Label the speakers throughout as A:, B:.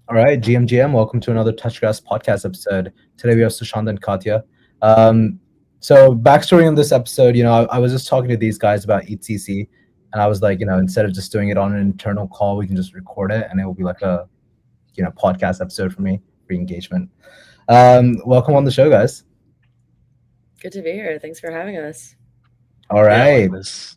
A: All right, GMGM, welcome to another Touchgrass podcast episode. Today we have Sushant and Katya. So backstory on this episode, I was just talking to these guys about EthCC, and I was like, instead of just doing it on an internal call, we can just record it, and it will be like a, podcast episode for me, for engagement. Welcome on the show, guys.
B: Good to be here. Thanks for having us.
A: All
C: Yeah,
A: right.
C: like this.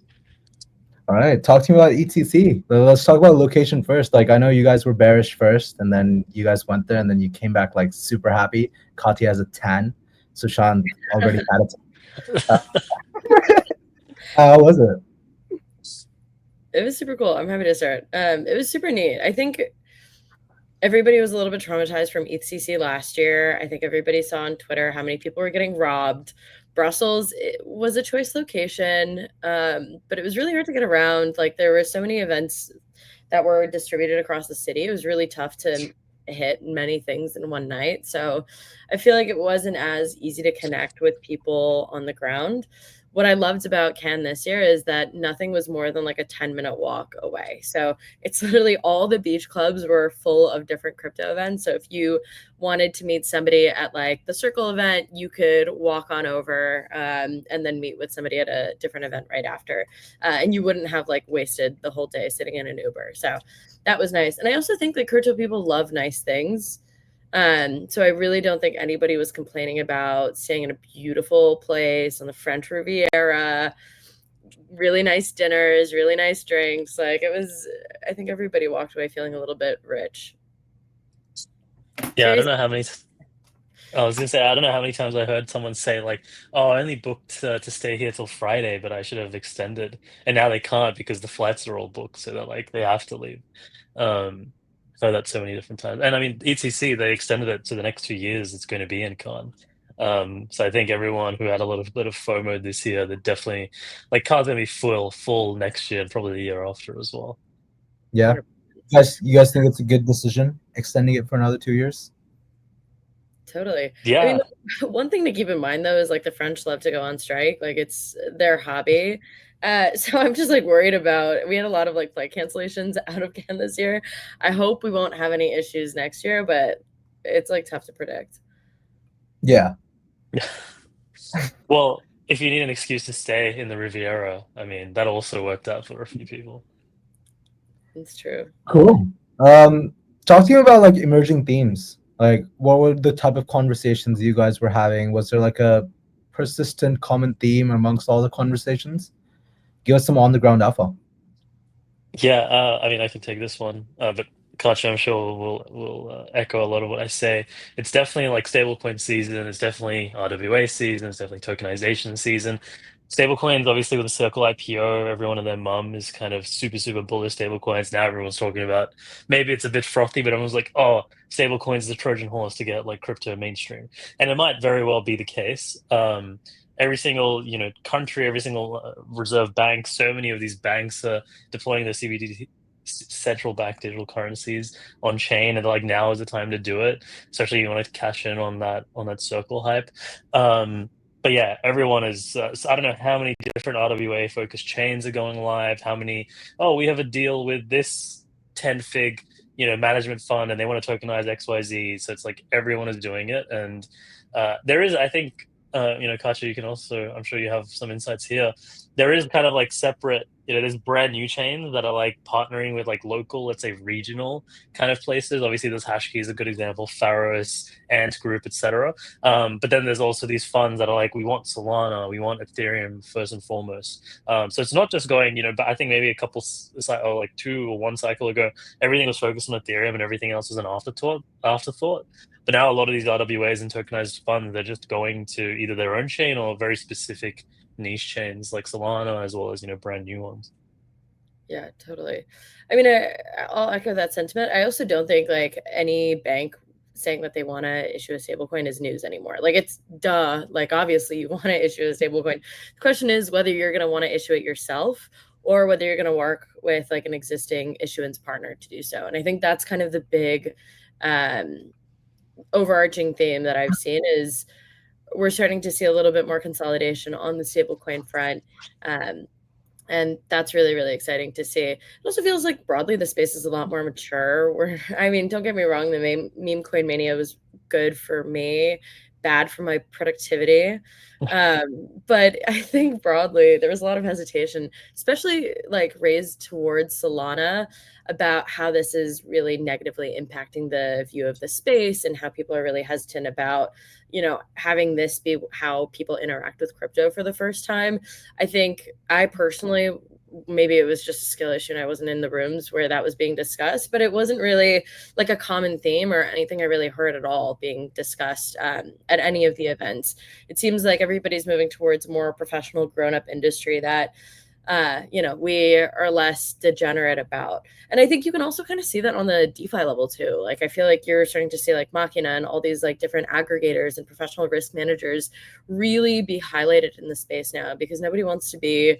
A: All right, talk to me about EthCC. Let's talk about location first. Like, I know you guys were bearish first, and then you guys went there, and then you came back like super happy. Katya has a 10. Sushant already had it. How was it?
B: It was super cool. I'm happy to start. It was super neat. I think everybody was a little bit traumatized from EthCC last year. I think everybody saw on Twitter how many people were getting robbed. Brussels was a choice location, but it was really hard to get around. Like, there were so many events that were distributed across the city. It was really tough to hit many things in one night. So I feel like it wasn't as easy to connect with people on the ground. What I loved about Cannes this year is that nothing was more than like a 10-minute walk away. So it's literally all the beach clubs were full of different crypto events. So if you wanted to meet somebody at like the Circle event, you could walk on over and then meet with somebody at a different event right after. And you wouldn't have like wasted the whole day sitting in an Uber. So that was nice. And I also think that crypto people love nice things. So I really don't think anybody was complaining about staying in a beautiful place on the French Riviera, really nice dinners, really nice drinks. Like, it was, I think everybody walked away feeling a little bit rich.
C: Yeah, I
B: Curious.
C: don't know how many. I was gonna say I don't know how many times I heard someone say like, "Oh, I only booked to stay here till Friday, but I should have extended," and now they can't because the flights are all booked, so they're like they have to leave. I've heard that so many different times, and I mean ETC they extended it to the next 2 years. It's going to be in Cannes. So I think everyone who had a lot of bit of FOMO this year, they're definitely like Cannes gonna be full next year and probably the year after as well.
A: Yeah. You guys think it's a good decision extending it for another 2 years?
B: Totally. I mean,
C: Yeah.
B: one thing to keep in mind though is like the French love to go on strike. Like, it's their hobby. So I'm just like worried about. We had a lot of like flight cancellations out of Cannes this year. I hope we won't have any issues next year, but it's like tough to predict.
A: Yeah.
C: Well, if you need an excuse to stay in the Riviera, I mean, that also worked out for a few people.
B: It's true.
A: Cool. Talk to me about like emerging themes. Like, what were the type of conversations you guys were having? Was there like a persistent common theme amongst all the conversations? Give us some on the ground alpha.
C: Yeah, I mean, I can take this one, but Katja, I'm sure will echo a lot of what I say. It's definitely like stablecoin season. It's definitely RWA season. It's definitely tokenization season. Stablecoins, obviously, with the Circle IPO, everyone and their mum is kind of super bullish stablecoins. Now everyone's talking about maybe it's a bit frothy, but everyone's like, oh, stablecoins is the Trojan horse to get like crypto mainstream, and it might very well be the case. Every single country, every single reserve bank, so many of these banks are deploying their CBDC central bank digital currencies on chain, and like now is the time to do it, especially if you want to cash in on that Circle hype. But yeah, everyone is so I don't know how many different RWA focused chains are going live, how many, oh, we have a deal with this 10 fig management fund and they want to tokenize XYZ, so it's like everyone is doing it. And there is, I think, Katja, you can also, I'm sure you have some insights here. There is kind of like separate, there's brand new chains that are like partnering with like local, let's say regional kind of places. Obviously, there's Hashkey is a good example, Pharos, Ant Group, etc. But then there's also these funds that are like, we want Solana, we want Ethereum first and foremost. So it's not just going, but I think maybe a couple, or like 2 or 1 cycle ago, everything was focused on Ethereum and everything else was an afterthought. But now a lot of these RWAs and tokenized funds, they're just going to either their own chain or very specific niche chains like Solana, as well as brand new ones.
B: Yeah, totally. I mean, I'll echo that sentiment. I also don't think like any bank saying that they want to issue a stablecoin is news anymore. Like, it's duh. Like, obviously you want to issue a stablecoin. The question is whether you're going to want to issue it yourself or whether you're going to work with like an existing issuance partner to do so. And I think that's kind of the big overarching theme that I've seen is we're starting to see a little bit more consolidation on the stablecoin front. Um, And that's really, really exciting to see. It also feels like broadly the space is a lot more mature. I mean, don't get me wrong, the meme coin mania was good for me, bad for my productivity. But I think broadly there was a lot of hesitation, especially like raised towards Solana, about how this is really negatively impacting the view of the space and how people are really hesitant about, having this be how people interact with crypto for the first time. I think I personally, maybe it was just a skill issue and I wasn't in the rooms where that was being discussed, but it wasn't really like a common theme or anything I really heard at all being discussed at any of the events. It seems like everybody's moving towards more professional, grown up industry that we are less degenerate about. And I think you can also kind of see that on the DeFi level too. Like, I feel like you're starting to see like Machina and all these like different aggregators and professional risk managers really be highlighted in the space now, because nobody wants to be,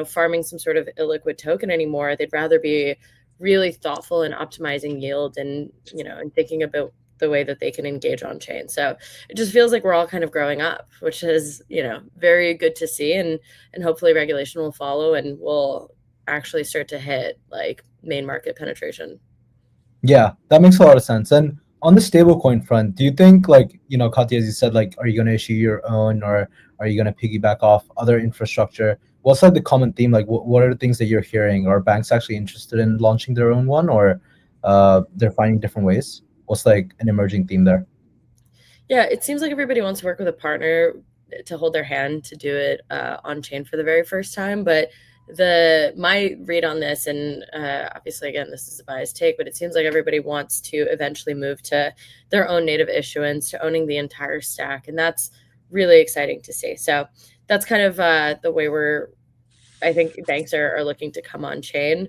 B: farming some sort of illiquid token anymore. They'd rather be really thoughtful and optimizing yield and, and thinking about the way that they can engage on chain. So it just feels like we're all kind of growing up, which is, very good to see. And hopefully regulation will follow and we'll actually start to hit like main market penetration.
A: Yeah, that makes a lot of sense. And on the stablecoin front, do you think, like, Katya, as you said, like, are you going to issue your own, or are you going to piggyback off other infrastructure? What's like the common theme? Like, what are the things that you're hearing? Are banks actually interested in launching their own one, or they're finding different ways? What's like an emerging theme there?
B: Yeah, it seems like everybody wants to work with a partner to hold their hand to do it on chain for the very first time. But my read on this, and obviously again this is a biased take, but it seems like everybody wants to eventually move to their own native issuance, to owning the entire stack, and that's really exciting to see. So that's kind of the way I think banks are looking to come on chain.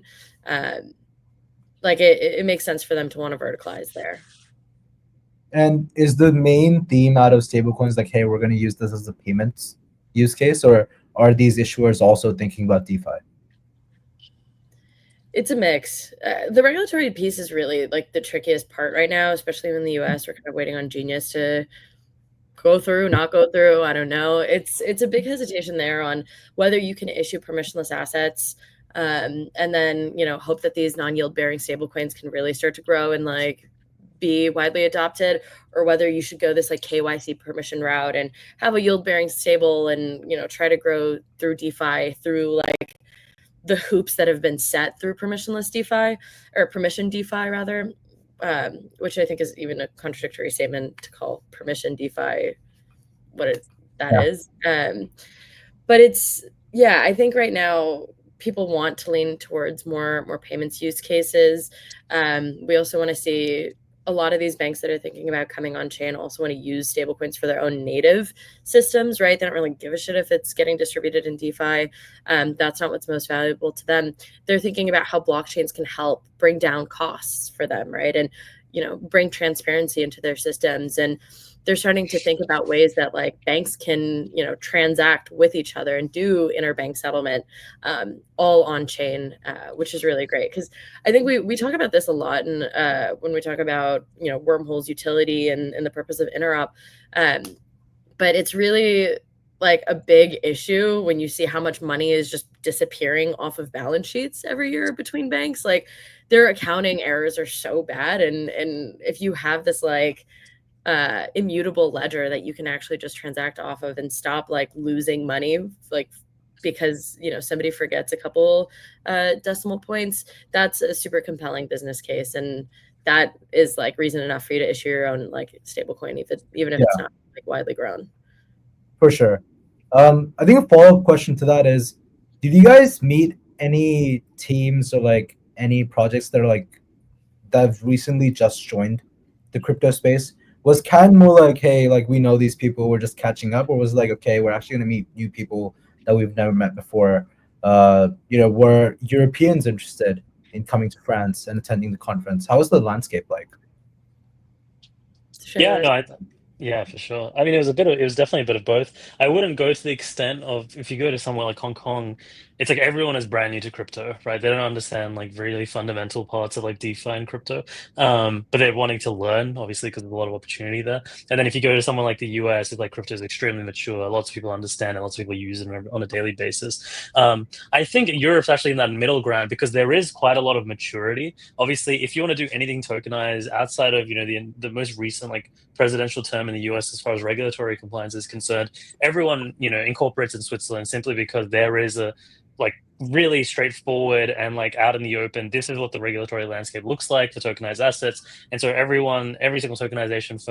B: Like it makes sense for them to want to verticalize there.
A: And is the main theme out of stablecoins like, hey, we're going to use this as a payments use case, or are these issuers also thinking about DeFi?
B: It's a mix. The regulatory piece is really like the trickiest part right now, especially in the US. We're kind of waiting on Genius to go through, not go through. I don't know. It's a big hesitation there on whether you can issue permissionless assets, and then hope that these non-yield bearing stablecoins can really start to grow and like be widely adopted, or whether you should go this like KYC permission route and have a yield bearing stable and try to grow through DeFi through like the hoops that have been set through permissionless DeFi, or permission DeFi rather, which I think is even a contradictory statement to call permission DeFi that
A: Yeah.
B: is. But I think right now people want to lean towards more payments use cases. We also want to see a lot of these banks that are thinking about coming on chain also want to use stablecoins for their own native systems, right? They don't really give a shit if it's getting distributed in DeFi. That's not what's most valuable to them. They're thinking about how blockchains can help bring down costs for them, right? And bring transparency into their systems. And they're starting to think about ways that like banks can transact with each other and do interbank settlement, all on chain, which is really great, because I think we talk about this a lot, and when we talk about Wormhole's utility and the purpose of interop, but it's really like a big issue when you see how much money is just disappearing off of balance sheets every year between banks. Like, their accounting errors are so bad, and if you have this like immutable ledger that you can actually just transact off of and stop like losing money, like because somebody forgets a couple decimal points, that's a super compelling business case, and that is like reason enough for you to issue your own like stablecoin, even if it's
A: Yeah,
B: not like widely grown.
A: for sure. I think a follow-up question to that is, did you guys meet any teams or like any projects that are like that have recently just joined the crypto space? Was Can more like, hey, like we know these people, we're just catching up, or was it like, okay, we're actually gonna meet new people that we've never met before? Were Europeans interested in coming to France and attending the conference? How was the landscape like?
C: Yeah, no, yeah, for sure. I mean, it was definitely a bit of both. I wouldn't go to the extent of, if you go to somewhere like Hong Kong, it's like everyone is brand new to crypto, right? They don't understand like really fundamental parts of like DeFi and crypto, but they're wanting to learn, obviously, because there's a lot of opportunity there. And then if you go to someone like the US, it's like crypto is extremely mature. Lots of people understand it. Lots of people use it on a daily basis. I think Europe's actually in that middle ground because there is quite a lot of maturity. Obviously, if you want to do anything tokenized outside of the most recent like presidential term in the US as far as regulatory compliance is concerned, everyone incorporates in Switzerland simply because there is a like really straightforward and like out in the open, this is what the regulatory landscape looks like for tokenized assets. And so every single tokenization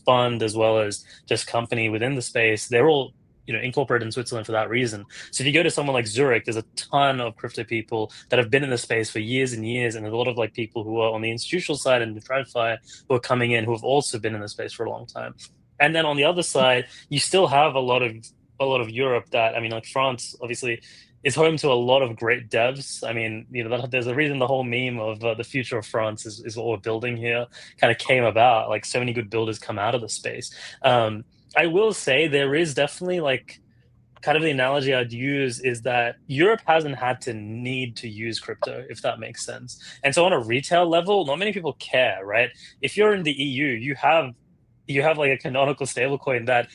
C: fund as well as just company within the space, they're all incorporated in Switzerland for that reason. So if you go to someone like Zurich, there's a ton of crypto people that have been in the space for years and years, and there's a lot of like people who are on the institutional side and the TradFi who are coming in who have also been in the space for a long time. And then on the other side, you still have a lot of Europe that, I mean, like France, obviously, is home to a lot of great devs. I mean, there's a reason the whole meme of the future of France is what we're building here kind of came about. Like so many good builders come out of the space. I will say there is definitely like kind of the analogy I'd use is that Europe hasn't had to need to use crypto, if that makes sense. And so on a retail level, not many people care, right? If you're in the EU, you have like a canonical stablecoin that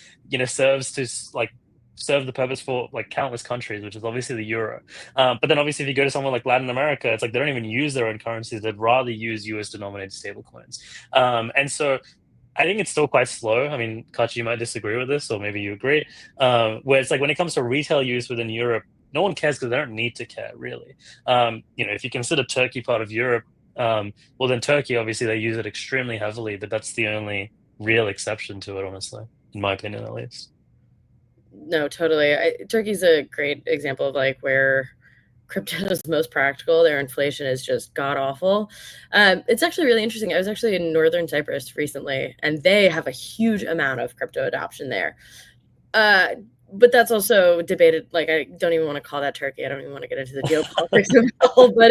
C: serve the purpose for like countless countries, which is obviously the euro. But then obviously if you go to somewhere like Latin America, it's like they don't even use their own currencies. They'd rather use US denominated stablecoins. And so I think it's still quite slow. I mean, Kachi, you might disagree with this, or maybe you agree. Where it's like when it comes to retail use within Europe, no one cares because they don't need to care, really. If you consider Turkey part of Europe, well, then Turkey, obviously, they use it extremely heavily, but that's the only real exception to it, honestly, in my opinion, at least.
B: No, totally. Turkey's a great example of like where crypto is most practical. Their inflation is just god awful. It's actually really interesting. I was actually in Northern Cyprus recently, and they have a huge amount of crypto adoption there. But that's also debated. Like, I don't even want to call that Turkey. I don't even want to get into the geopolitics of it all. But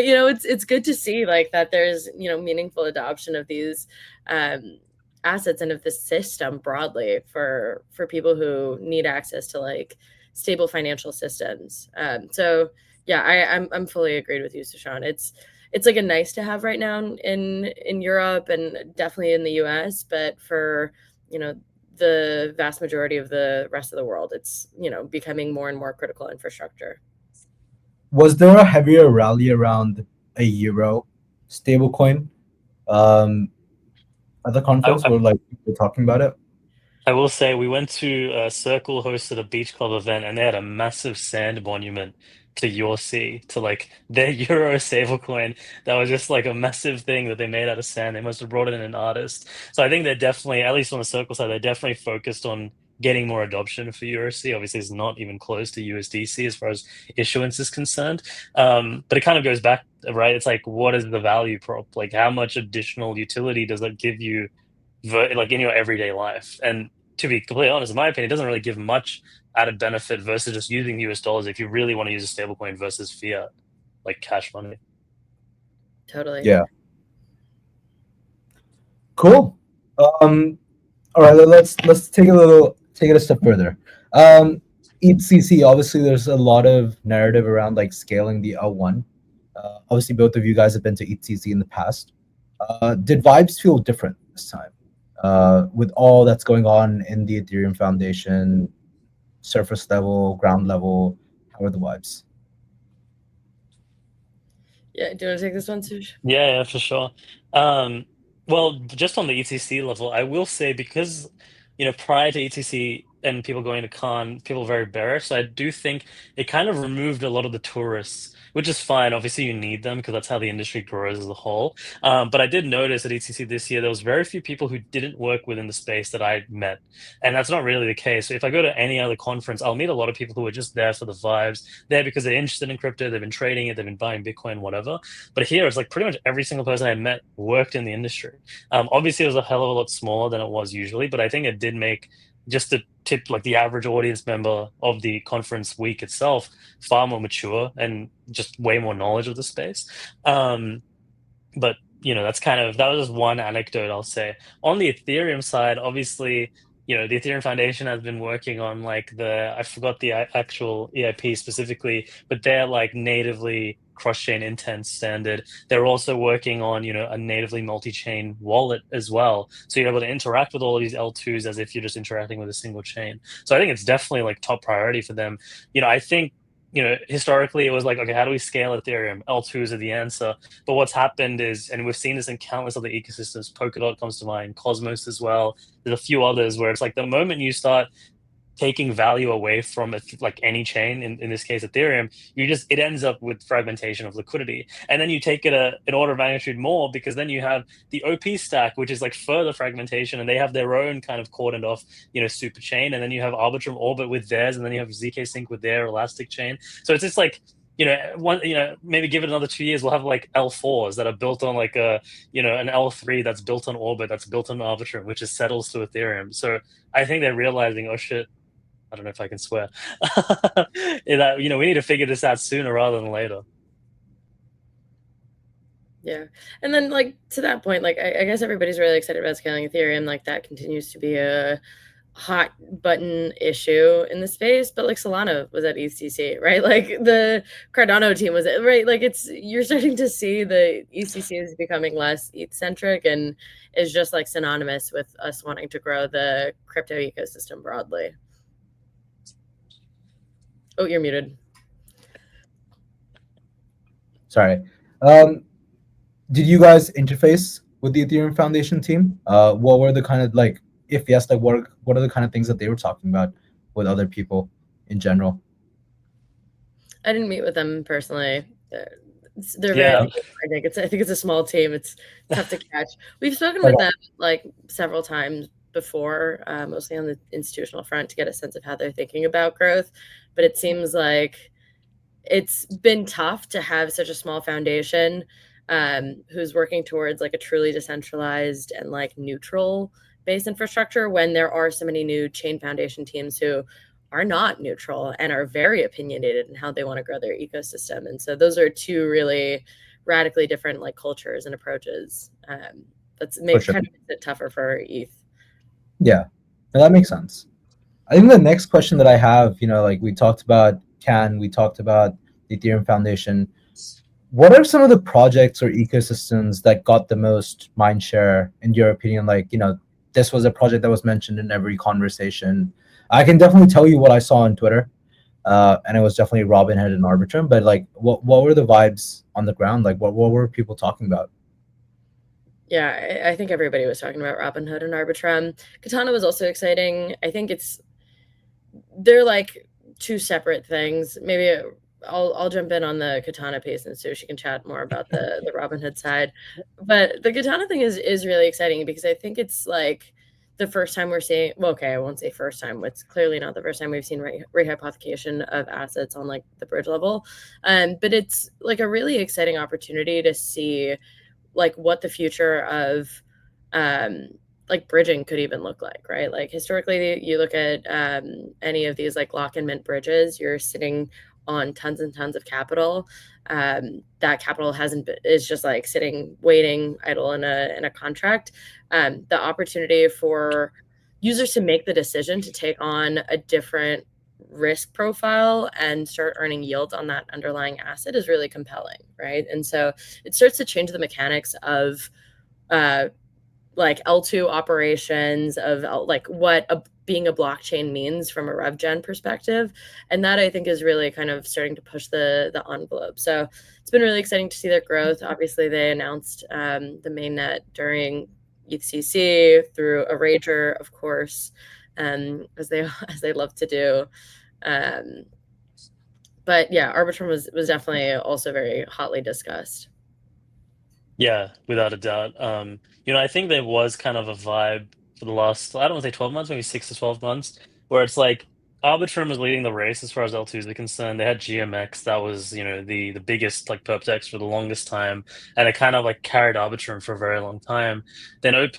B: it's good to see like that there's meaningful adoption of these assets and of the system broadly for people who need access to like stable financial systems. So yeah, I'm fully agreed with you, Sushant. It's like a nice to have right now in Europe and definitely in the US, but for the vast majority of the rest of the world, it's becoming more and more critical infrastructure.
A: Was there a heavier rally around a euro stablecoin at the conference where like people were talking about it?
C: I will say we went to Circle hosted a beach club event and they had a massive sand monument to your sea, to like their Euro stablecoin. That was just like a massive thing that they made out of sand. They must have brought in an artist. So I think they're definitely, at least on the Circle side, they're definitely focused on getting more adoption for EuroC. Obviously, it's not even close to USDC as far as issuance is concerned. But it kind of goes back, right? It's like, what is the value prop? Like, how much additional utility does that give you? Like in your everyday life. And to be completely honest, in my opinion, it doesn't really give much added benefit versus just using US dollars if you really want to use a stablecoin versus fiat, like cash money.
B: Totally.
A: Yeah. Cool. All right, let's take it a step further. EthCC, obviously there's a lot of narrative around like scaling the L1. Obviously both of you guys have been to EthCC in the past. Did vibes feel different this time? With all that's going on in the Ethereum Foundation, surface level, ground level, how are the vibes?
B: Yeah, do you want to take this one, Sush?
C: Yeah, for sure. Well, just on the ETC level, I will say because prior to ETC and people going to Cannes, people were very bearish. So I do think it kind of removed a lot of the tourists, which is fine. Obviously, you need them because that's how the industry grows as a whole. But I did notice at ETC this year there was very few people who didn't work within the space that I met, and that's not really the case. So if I go to any other conference, I'll meet a lot of people who are just there for the vibes, there because they're interested in crypto, they've been trading it, they've been buying Bitcoin, whatever. But here, it's like pretty much every single person I met worked in the industry. Obviously, it was a hell of a lot smaller than it was usually, but I think it did make just the tip, like the average audience member of the conference week itself, far more mature and just way more knowledge of the space. But that was just one anecdote I'll say. On the Ethereum side, obviously, the Ethereum Foundation has been working on like I forgot the actual EIP specifically, but they're like natively cross-chain intent standard. They're also working on, a natively multi-chain wallet as well. So you're able to interact with all of these L2s as if you're just interacting with a single chain. So I think it's definitely like top priority for them. I think, historically it was like, okay, how do we scale Ethereum? L2s are the answer. But what's happened is, and we've seen this in countless other ecosystems, Polkadot comes to mind, Cosmos as well. There's a few others where it's like the moment you start taking value away from it, like any chain, in this case Ethereum, it ends up with fragmentation of liquidity. And then you take it an order of magnitude more, because then you have the OP stack, which is like further fragmentation, and they have their own kind of cordoned off, super chain. And then you have Arbitrum Orbit with theirs, and then you have ZK Sync with their elastic chain. So it's just like, maybe give it another 2 years, we'll have like L4s that are built on like an L3 that's built on Orbit, that's built on Arbitrum, which is settles to Ethereum. So I think they're realizing, oh shit, I don't know if I can swear, that, we need to figure this out sooner rather than later.
B: Yeah. And then like to that point, like I guess everybody's really excited about scaling Ethereum. Like that continues to be a hot button issue in the space, but like Solana was at EthCC, right? Like the Cardano team was right. Like you're starting to see the EthCC is becoming less ETH centric and is just like synonymous with us wanting to grow the crypto ecosystem broadly. Oh, you're muted.
A: Sorry. Did you guys interface with the Ethereum Foundation team? What were the kind of like, if yes, like what are the kind of things that they were talking about with other people in general?
B: I didn't meet with them personally. They're
C: Yeah.
B: very, I think it's a small team. It's tough to catch. We've spoken with them like several times before, mostly on the institutional front, to get a sense of how they're thinking about growth. But it seems like it's been tough to have such a small foundation who's working towards like a truly decentralized and like neutral base infrastructure, when there are so many new chain foundation teams who are not neutral and are very opinionated in how they want to grow their ecosystem. And so those are two really radically different like cultures and approaches. That's kind of makes it tougher for ETH.
A: Yeah, that makes sense. I think the next question that I have, like we talked about CAN, we talked about the Ethereum Foundation. What are some of the projects or ecosystems that got the most mindshare in your opinion? Like, this was a project that was mentioned in every conversation. I can definitely tell you what I saw on Twitter, and it was definitely Robinhood and Arbitrum. But like, what were the vibes on the ground? Like, what were people talking about?
B: Yeah, I think everybody was talking about Robinhood and Arbitrum. Katana was also exciting. I think they're like two separate things. Maybe I'll jump in on the Katana piece, and so she can chat more about the Robinhood side. But the Katana thing is really exciting, because I think it's like the first time we're seeing, well, okay, I won't say first time. It's clearly not the first time we've seen rehypothecation of assets on like the bridge level. But it's like a really exciting opportunity to see like what the future of like bridging could even look like, right? Like historically, you look at any of these like lock and mint bridges, you're sitting on tons and tons of capital. That capital is just like sitting, waiting, idle in a contract. The opportunity for users to make the decision to take on a different risk profile and start earning yield on that underlying asset is really compelling, right? And so it starts to change the mechanics of like L2 operations, of like what being a blockchain means from a rev gen perspective. And that I think is really kind of starting to push the envelope. So it's been really exciting to see their growth. Obviously, they announced the mainnet during EthCC through a rager, of course, as they love to do. But yeah, Arbitrum was definitely also very hotly discussed.
C: Yeah, without a doubt. I think there was kind of a vibe for the last, I don't want to say 12 months, maybe 6 to 12 months, where it's like Arbitrum was leading the race as far as L2s are concerned. They had GMX, that was, the biggest like perptex for the longest time, and it kind of like carried Arbitrum for a very long time. Then OP,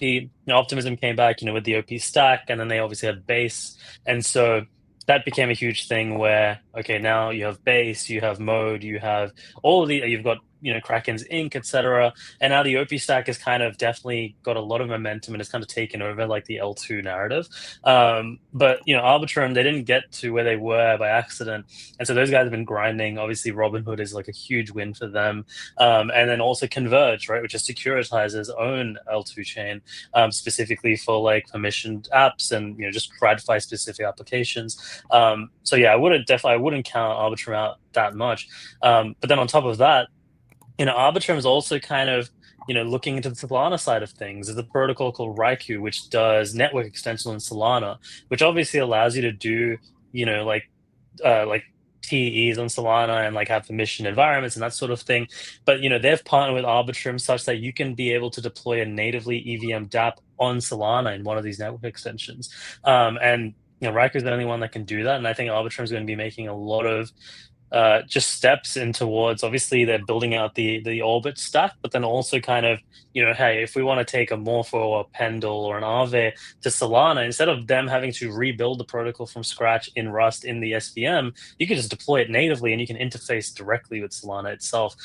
C: Optimism came back, with the OP stack, and then they obviously had Base. And so that became a huge thing where, okay, now you have Base, you have Mode, you have all of you've got Kraken's Inc., etc. And now the OP stack has kind of definitely got a lot of momentum and it's kind of taken over like the L2 narrative. But Arbitrum, they didn't get to where they were by accident, and so those guys have been grinding. Obviously, Robinhood is like a huge win for them, and then also Converge, right, which is Securitize's own L2 chain, specifically for like permissioned apps and just TradFi specific applications. So yeah, I wouldn't count Arbitrum out that much. But then on top of that, Arbitrum is also kind of looking into the Solana side of things. There's a protocol called Raiku, which does network extension in Solana, which obviously allows you to do like TEs on Solana and like have permission environments and that sort of thing. But they've partnered with Arbitrum such that you can be able to deploy a natively EVM dApp on Solana in one of these network extensions. And Raiku is the only one that can do that, and I think Arbitrum is going to be making a lot of just steps in towards, obviously they're building out the Orbit stack, but then also kind of, hey, if we want to take a Morpho or a Pendle or an rAAVE to Solana, instead of them having to rebuild the protocol from scratch in Rust in the SVM, you can just deploy it natively and you can interface directly with Solana itself.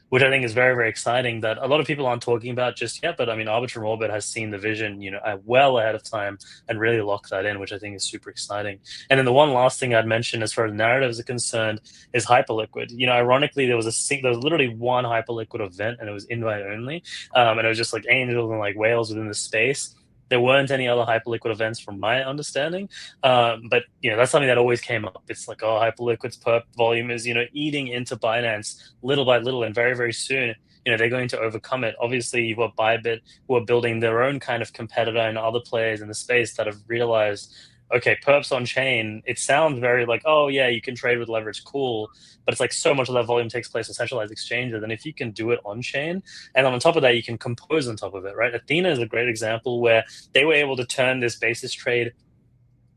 C: Which I think is very, very exciting that a lot of people aren't talking about just yet. But I mean, Arbitrum Orbit has seen the vision, well ahead of time and really locked that in, which I think is super exciting. And then the one last thing I'd mention as far as narratives are concerned is Hyperliquid. Ironically, there was literally one Hyperliquid event and it was invite only. And it was just like angels and like whales within the space. There weren't any other Hyperliquid events from my understanding. But, that's something that always came up. It's like, Hyperliquid's perp volume is, eating into Binance little by little. And very, very soon, they're going to overcome it. Obviously, you've got Bybit who are building their own kind of competitor and other players in the space that have realized, okay, perps on chain, it sounds very like, oh yeah, you can trade with leverage, cool. But it's like so much of that volume takes place on centralized exchanges. And if you can do it on chain, and on top of that, you can compose on top of it, right? Athena is a great example where they were able to turn this basis trade,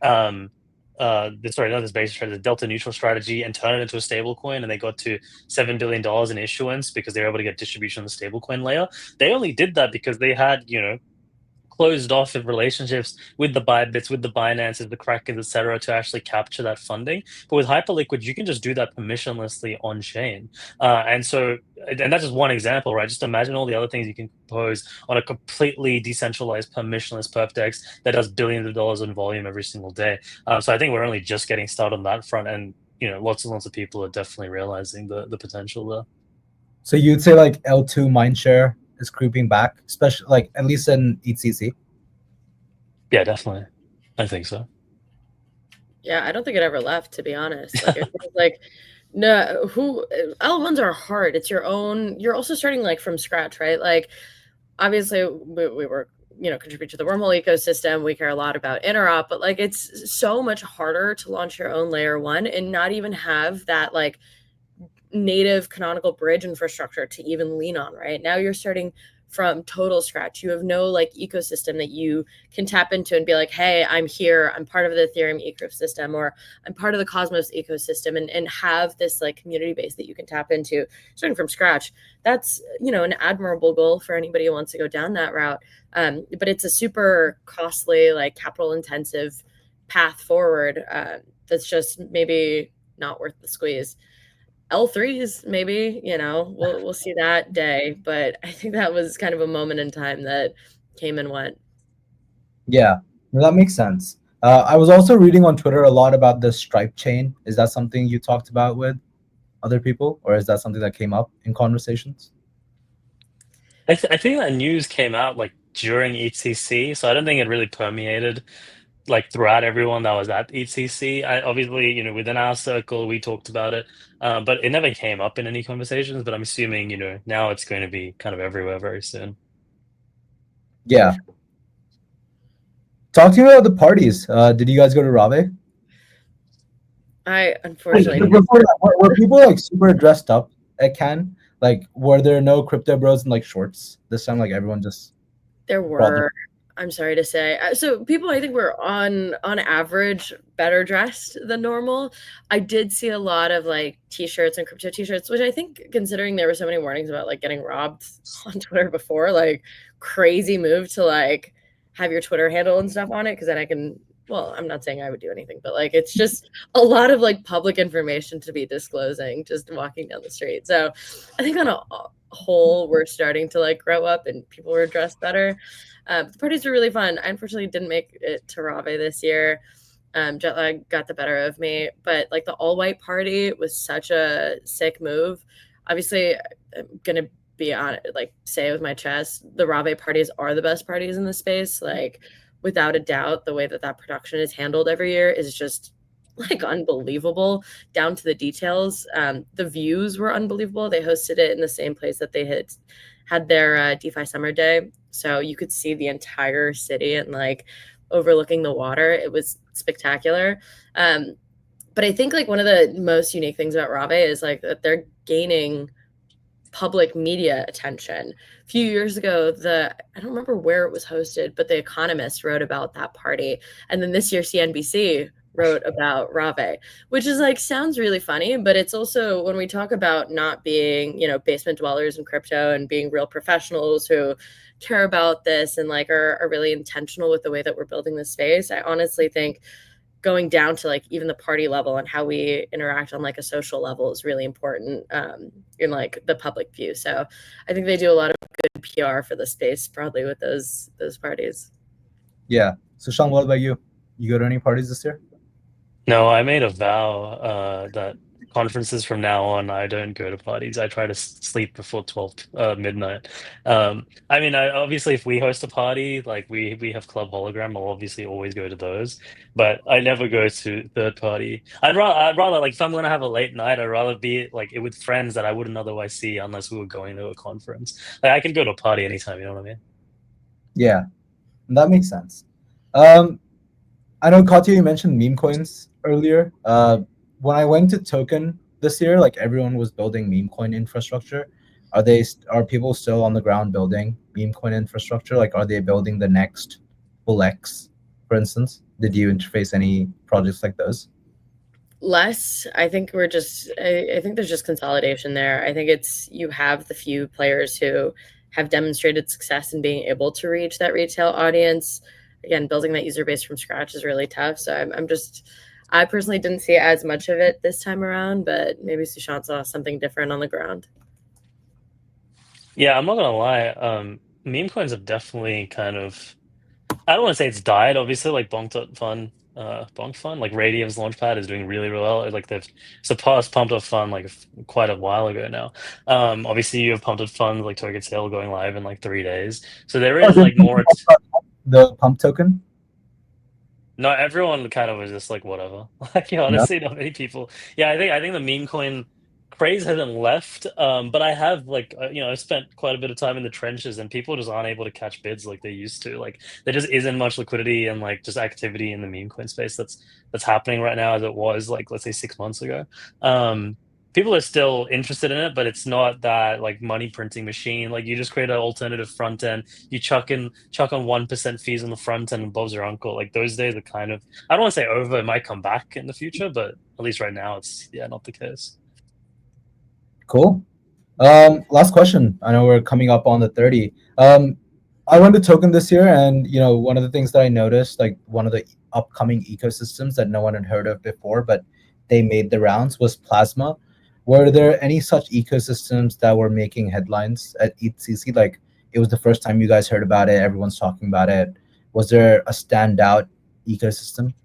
C: the delta neutral strategy and turn it into a stablecoin, and they got to $7 billion in issuance because they were able to get distribution on the stablecoin layer. They only did that because they had, closed off in relationships with the Bybits, with the Binances, the Krakens, etc., to actually capture that funding. But with Hyperliquid, you can just do that permissionlessly on chain. And that's just one example, right? Just imagine all the other things you can compose on a completely decentralized, permissionless perp DEX that does billions of dollars in volume every single day. So I think we're only just getting started on that front, and lots and lots of people are definitely realizing the potential there.
A: So you'd say like L2 Mindshare is creeping back, especially like at least in EthCC?
C: Yeah, definitely. I think so.
B: Yeah, I don't think it ever left, to be honest. Like, it feels like, no, L1s are hard. It's your own, you're also starting like from scratch, right? Like, obviously we were, contribute to the Wormhole ecosystem. We care a lot about interop, but like, it's so much harder to launch your own layer one and not even have that like native canonical bridge infrastructure to even lean on. Right now you're starting from total scratch. You have no like ecosystem that you can tap into and be like, hey, I'm here, I'm part of the Ethereum ecosystem, or I'm part of the Cosmos ecosystem, and have this like community base that you can tap into starting from scratch. That's an admirable goal for anybody who wants to go down that route, but it's a super costly, like capital intensive path forward, that's just maybe not worth the squeeze. L3s, maybe, we'll see that day. But I think that was kind of a moment in time that came and went.
A: Yeah, that makes sense. I was also reading on Twitter a lot about the Stripe chain. Is that something you talked about with other people, or is that something that came up in conversations?
C: I think that news came out like during EthCC, so I don't think it really permeated like throughout everyone that was at EthCC. Obviously, within our circle, we talked about it, but it never came up in any conversations. But I'm assuming, now it's going to be kind of everywhere very soon.
A: Yeah. Talk to me about the parties. Did you guys go to rAAVE?
B: I unfortunately
A: were people like super dressed up at Cannes? Like, were there no crypto bros in like shorts this time? Like everyone just
B: there were. I'm sorry to say. So people, I think, were on average better dressed than normal. I did see a lot of like t-shirts and crypto t-shirts, which I think, considering there were so many warnings about like getting robbed on Twitter before, like crazy move to like have your Twitter handle and stuff on it, because then I can well, I'm not saying I would do anything, but like it's just a lot of like public information to be disclosing just walking down the street. So I think on a whole, we're starting to like grow up and people were dressed better. The parties were really fun. I unfortunately didn't make it to rAAVE this year. Jet lag got the better of me, but like the all white party was such a sick move. Obviously, I'm gonna be on it, like say with my chest, the rAAVE parties are the best parties in the space. Like without a doubt, the way that that production is handled every year is just like unbelievable down to the details. The views were unbelievable. They hosted it in the same place that they had their DeFi Summer Day, so you could see the entire city and like overlooking the water. It was spectacular. But I think like one of the most unique things about rAAVE is like that they're gaining public media attention. A few years ago, I don't remember where it was hosted, but The Economist wrote about that party. And then this year, CNBC wrote about rAAVE, which is like sounds really funny, but it's also when we talk about not being, basement dwellers in crypto and being real professionals who care about this and like are really intentional with the way that we're building this space. I honestly think going down to like even the party level and how we interact on like a social level is really important in like the public view. So I think they do a lot of good PR for the space probably with those parties.
A: Yeah. So Sean, what about you? You go to any parties this year?
C: No, I made a vow that conferences from now on, I don't go to parties. I try to sleep before 12 midnight. I mean, obviously, if we host a party, like we have Club Hologram, I'll obviously always go to those. But I never go to third party. I'd rather like if I'm gonna have a late night, I'd rather be like with friends that I wouldn't otherwise see unless we were going to a conference. Like I can go to a party anytime. You know what I mean?
A: Yeah, that makes sense. I know, Katya, you mentioned meme coins earlier. When I went to Token this year, like everyone was building meme coin infrastructure. Are people still on the ground building meme coin infrastructure? Like, are they building the next BullX, for instance? Did you interface any projects like those?
B: Less. I think I think there's just consolidation there. I think you have the few players who have demonstrated success in being able to reach that retail audience. Again, building that user base from scratch is really tough. So I personally didn't see as much of it this time around, but maybe Sushant saw something different on the ground.
C: Yeah, I'm not gonna lie. Meme coins have definitely kind of. I don't want to say it's died. Obviously, like Bonk.fun, Bonk.fun, like Radium's Launchpad is doing really, really well. Like they've surpassed Pump.fun like quite a while ago now. Obviously you have Pump.fun like Token Sale going live in like 3 days. So there is like more.
A: The pump token?
C: No, everyone kind of was just like whatever. Like
A: No.
C: honestly, not many people. Yeah, I think the meme coin craze hasn't left. But I have like I've spent quite a bit of time in the trenches, and people just aren't able to catch bids like they used to. Like there just isn't much liquidity and like just activity in the meme coin space that's happening right now as it was like let's say 6 months ago. People are still interested in it, but it's not that like money printing machine. Like you just create an alternative front end. You chuck on 1% fees on the front end and Bob's your uncle. Like those days are kind of I don't want to say over. It might come back in the future, but at least right now it's not the case.
A: Cool. Last question. I know we're coming up on the 30. I went to Token this year, and one of the things that I noticed, like one of the upcoming ecosystems that no one had heard of before, but they made the rounds, was Plasma. Were there any such ecosystems that were making headlines at EthCC? Like it was the first time you guys heard about it, everyone's talking about it. Was there a standout ecosystem?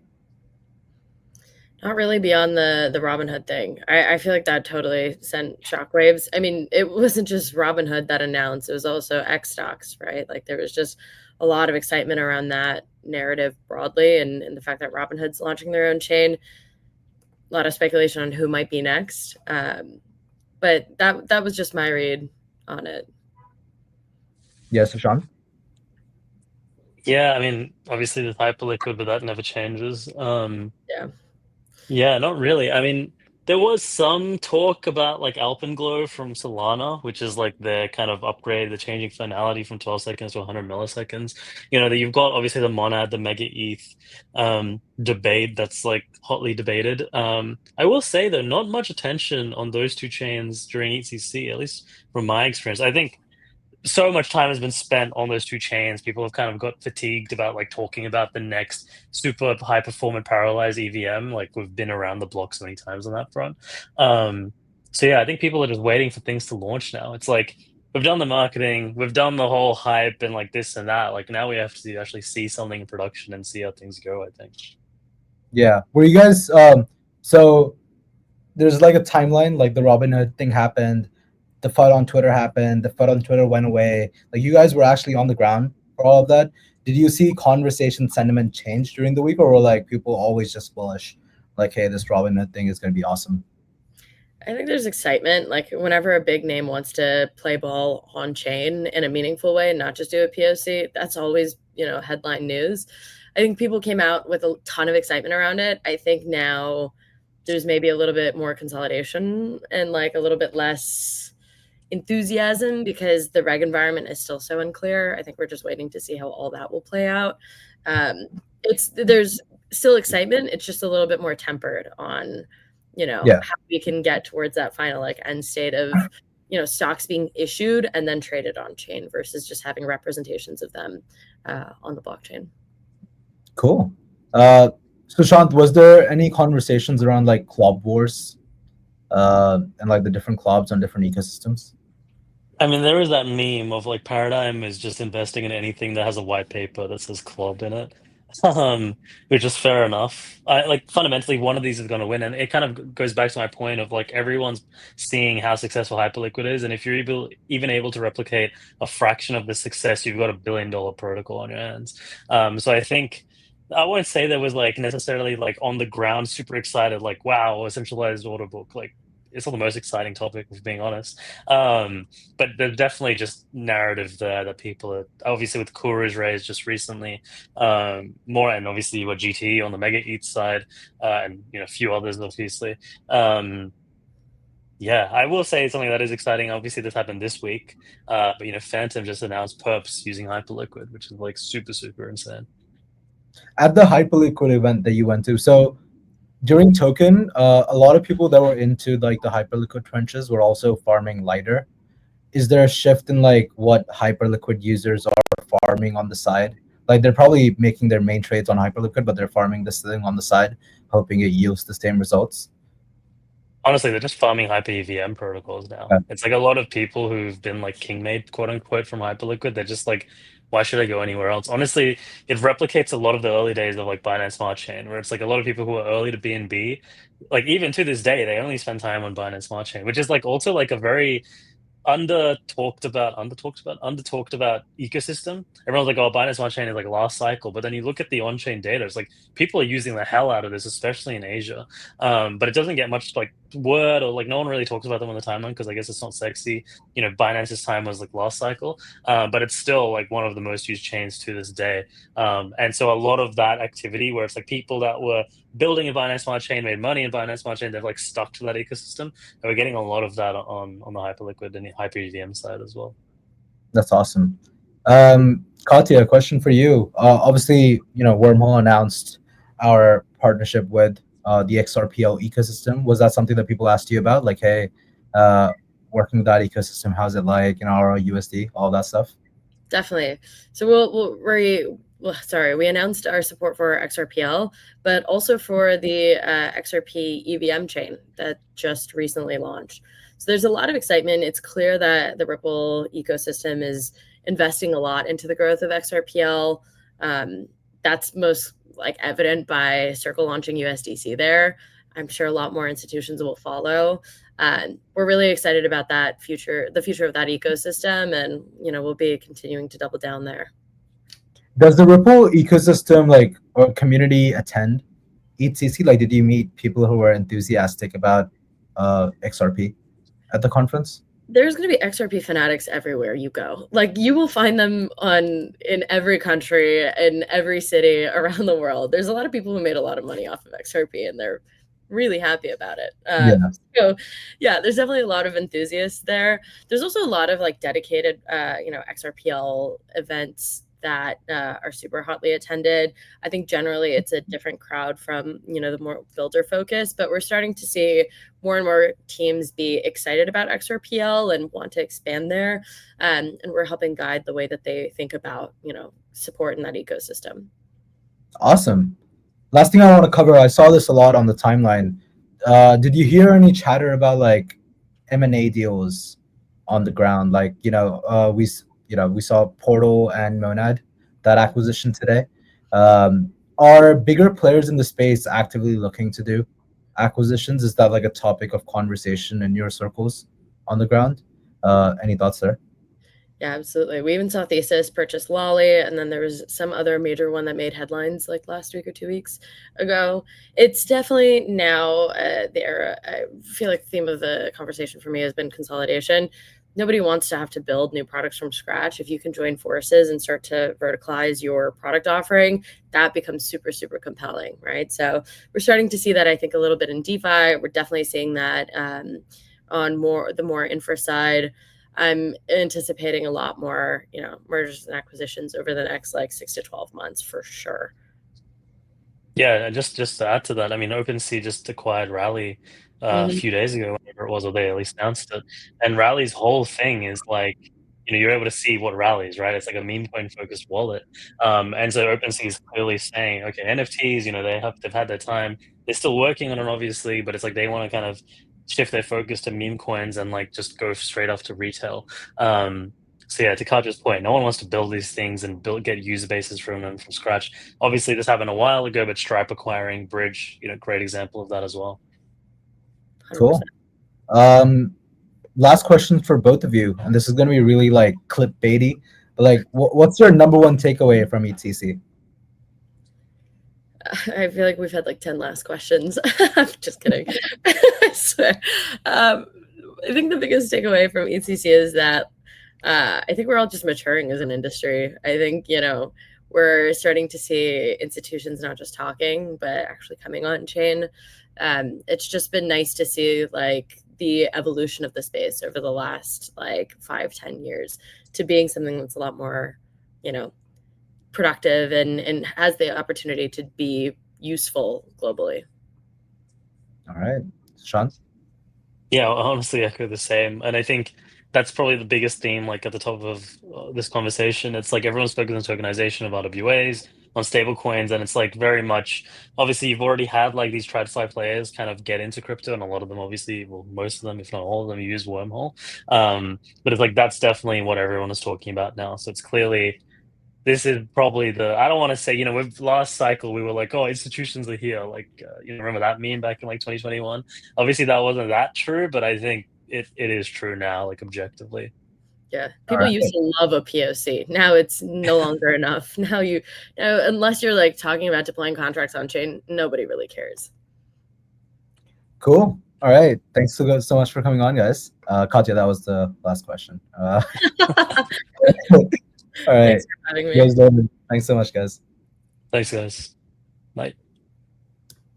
B: Not really beyond the Robinhood thing. I feel like that totally sent shockwaves. I mean, it wasn't just Robinhood that announced, it was also X stocks, right? Like there was just a lot of excitement around that narrative broadly and the fact that Robinhood's launching their own chain. A lot of speculation on who might be next. But that was just my read on it.
A: Yes, Sushant?
C: Yeah, I mean, obviously the hyperliquid, but that never changes.
B: Yeah.
C: Yeah, not really. I mean, there was some talk about like Alpenglow from Solana, which is like their kind of upgrade, the changing finality from 12 seconds to 100 milliseconds. That you've got obviously the Monad, the Mega ETH debate that's like hotly debated. I will say though, not much attention on those two chains during EthCC, at least from my experience. I think so much time has been spent on those two chains. People have kind of got fatigued about like talking about the next super high performant parallelized EVM. Like we've been around the block so many times on that front. So yeah, I think people are just waiting for things to launch now. It's like we've done the marketing, we've done the whole hype and like this and that. Like now we have to actually see something in production and see how things go, I think.
A: Yeah. Were you guys so there's like a timeline, like the Robinhood thing happened, the FUD on Twitter happened, the FUD on Twitter went away. Like you guys were actually on the ground for all of that. Did you see conversation sentiment change during the week, or were like people always just bullish? Like, hey, this Robinhood thing is gonna be awesome.
B: I think there's excitement. Like whenever a big name wants to play ball on chain in a meaningful way and not just do a POC, that's always, headline news. I think people came out with a ton of excitement around it. I think now there's maybe a little bit more consolidation and like a little bit less enthusiasm because the reg environment is still so unclear. I think we're just waiting to see how all that will play out. There's still excitement. It's just a little bit more tempered on, how we can get towards that final like end state of, stocks being issued and then traded on chain versus just having representations of them on the blockchain.
A: Cool. Sushant, was there any conversations around like CLOB wars and like the different CLOBs on different ecosystems?
C: I mean, there is that meme of like Paradigm is just investing in anything that has a white paper that says CLOB in it, which is fair enough. Like fundamentally, one of these is going to win, and it kind of goes back to my point of like everyone's seeing how successful Hyperliquid is, and if you're even able to replicate a fraction of the success, you've got $1 billion protocol on your hands. So I think. I won't say there was like necessarily like on the ground super excited, like wow, a centralized order book. Like it's not the most exciting topic, if being honest. But there's definitely just narrative there that people are obviously with Kuru's raised just recently, more, and obviously what GT on the Mega ETH side, and a few others obviously. Yeah, I will say something that is exciting. Obviously, this happened this week, but Phantom just announced perps using Hyperliquid, which is like super insane.
A: At the Hyperliquid event that you went to, so during token, a lot of people that were into like the Hyperliquid trenches were also farming lighter. Is there a shift in like what Hyperliquid users are farming on the side? Like they're probably making their main trades on Hyperliquid, but they're farming this thing on the side, hoping it yields the same results.
C: Honestly, they're just farming Hyper EVM protocols now.
A: Yeah.
C: It's like a lot of people who've been like king-made, quote unquote, from Hyperliquid. They're just like, why should I go anywhere else? Honestly, it replicates a lot of the early days of like Binance Smart Chain, where it's like a lot of people who are early to BNB, like even to this day, they only spend time on Binance Smart Chain, which is like also like a very under talked about ecosystem. Everyone's like, oh, Binance on-chain is like last cycle, but then you look at the on-chain data, it's like people are using the hell out of this, especially in Asia. But it doesn't get much like word, or like no one really talks about them on the timeline because I guess it's not sexy. Binance's time was like last cycle, but it's still like one of the most used chains to this day. And so a lot of that activity where it's like people that were building a Binance Smart Chain, made money in Binance Smart Chain, they're like stuck to that ecosystem. And we're getting a lot of that on the Hyperliquid and the Hyper EVM side as well.
A: That's awesome. Katya, a question for you. Obviously, Wormhole announced our partnership with the XRPL ecosystem. Was that something that people asked you about? Like, hey, working with that ecosystem, how's it like? ROUSD, all that stuff.
B: Definitely. So we announced our support for XRPL, but also for the XRP EVM chain that just recently launched. So there's a lot of excitement. It's clear that the Ripple ecosystem is investing a lot into the growth of XRPL. That's most like evident by Circle launching USDC there. I'm sure a lot more institutions will follow. We're really excited about the future of that ecosystem, and we'll be continuing to double down there.
A: Does the Ripple ecosystem or community attend EthCC? Like, did you meet people who were enthusiastic about XRP at the conference?
B: There's going to be XRP fanatics everywhere you go. Like, you will find them in every country, in every city around the world. There's a lot of people who made a lot of money off of XRP, and they're really happy about it. So yeah, there's definitely a lot of enthusiasts there. There's also a lot of like dedicated XRPL events that are super hotly attended. I think generally it's a different crowd from, the more builder focus, but we're starting to see more and more teams be excited about XRPL and want to expand there. And we're helping guide the way that they think about, support in that ecosystem.
A: Awesome. Last thing I want to cover, I saw this a lot on the timeline. Did you hear any chatter about like M&A deals on the ground? Like, we saw Portal and Monad, that acquisition today. Are bigger players in the space actively looking to do acquisitions? Is that like a topic of conversation in your circles on the ground? Any thoughts there?
B: Yeah, absolutely. We even saw Thesis purchase Lolly, and then there was some other major one that made headlines like last week or 2 weeks ago. It's definitely now the era. I feel like the theme of the conversation for me has been consolidation. Nobody wants to have to build new products from scratch. If you can join forces and start to verticalize your product offering, that becomes super, super compelling, right? So we're starting to see that, I think, a little bit in DeFi. We're definitely seeing that on the more infra side. I'm anticipating a lot more, mergers and acquisitions over the next 6 to 12 months for sure.
C: Yeah, just to add to that, I mean, OpenSea just acquired Rally a few days ago, whenever it was, or they at least announced it. And Rally's whole thing is like, you're able to see what Rally's, right? It's like a Memecoin focused wallet. And so OpenSea is clearly saying, okay, NFTs, they've had their time. They're still working on it, obviously, but it's like they want to kind of shift their focus to meme coins and like just go straight off to retail. So yeah, to Katya's point, no one wants to build these things and get user bases from them from scratch. Obviously, this happened a while ago, but Stripe acquiring Bridge, great example of that as well.
B: 100%.
A: Cool. Last question for both of you, and this is going to be really like clickbaity, but like, what's your number one takeaway from EthCC?
B: I feel like we've had 10 last questions. I'm just kidding. I swear. I think the biggest takeaway from EthCC is that I think we're all just maturing as an industry. I think, we're starting to see institutions not just talking, but actually coming on chain. It's just been nice to see the evolution of the space over the last 5-10 years to being something that's a lot more, productive and has the opportunity to be useful globally.
A: All right, Sean?
C: Yeah, I honestly echo the same. And I think that's probably the biggest theme, at the top of this conversation. It's like everyone's focused on tokenization of RWAs, on stablecoins, and it's very much, obviously, you've already had these TradFi players kind of get into crypto, and a lot of them, obviously, well, most of them, if not all of them, use Wormhole. But it's that's definitely what everyone is talking about now. So it's clearly, this is probably I don't want to say, with last cycle, we were like, oh, institutions are here. Remember that meme back in 2021? Obviously, that wasn't that true, but I think it is true now, objectively.
B: Yeah. People used to love a POC. Now it's no longer enough. Now unless you're talking about deploying contracts on chain, nobody really cares.
A: Cool. All right. Thanks so much for coming on, guys. Katya, that was the last question. All right.
B: Thanks for having me.
A: Thanks so much, guys.
C: Thanks, guys. Bye.